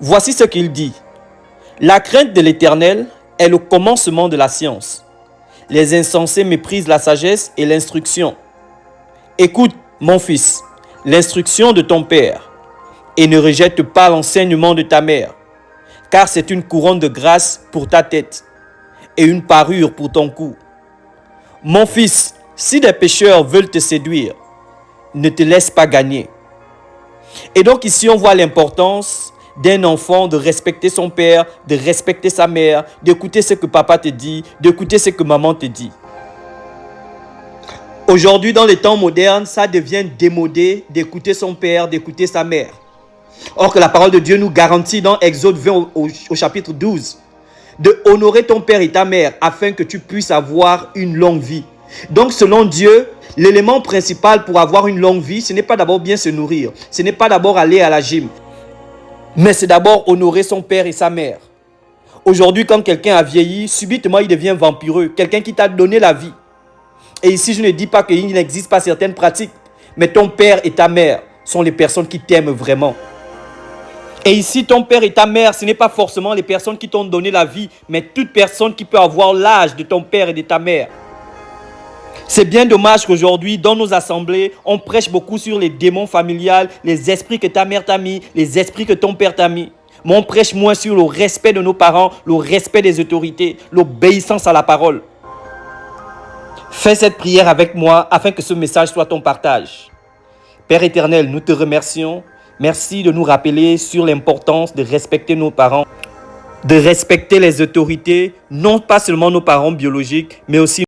Voici ce qu'il dit. La crainte de l'Éternel est le commencement de la science. Les insensés méprisent la sagesse et l'instruction. Écoute, mon fils, l'instruction de ton père, et ne rejette pas l'enseignement de ta mère, car c'est une couronne de grâce pour ta tête et une parure pour ton cou. Mon fils, si des pécheurs veulent te séduire, ne te laisse pas gagner. Et donc ici, on voit l'importance d'un enfant de respecter son père, de respecter sa mère, d'écouter ce que papa te dit, d'écouter ce que maman te dit. Aujourd'hui, dans les temps modernes, ça devient démodé d'écouter son père, d'écouter sa mère. Or que la parole de Dieu nous garantit dans Exode 20 au chapitre 12 de honorer ton père et ta mère afin que tu puisses avoir une longue vie. Donc selon Dieu, l'élément principal pour avoir une longue vie, ce n'est pas d'abord bien se nourrir, ce n'est pas d'abord aller à la gym, mais c'est d'abord honorer son père et sa mère. Aujourd'hui, quand quelqu'un a vieilli, subitement il devient vampireux, quelqu'un qui t'a donné la vie. Et ici, je ne dis pas qu'il n'existe pas certaines pratiques, mais ton père et ta mère sont les personnes qui t'aiment vraiment. Et ici, ton père et ta mère, ce n'est pas forcément les personnes qui t'ont donné la vie, mais toute personne qui peut avoir l'âge de ton père et de ta mère. C'est bien dommage qu'aujourd'hui, dans nos assemblées, on prêche beaucoup sur les démons familiales, les esprits que ta mère t'a mis, les esprits que ton père t'a mis. Mais on prêche moins sur le respect de nos parents, le respect des autorités, l'obéissance à la parole. Fais cette prière avec moi afin que ce message soit ton partage. Père éternel, nous te remercions. Merci de nous rappeler sur l'importance de respecter nos parents, de respecter les autorités, non pas seulement nos parents biologiques, mais aussi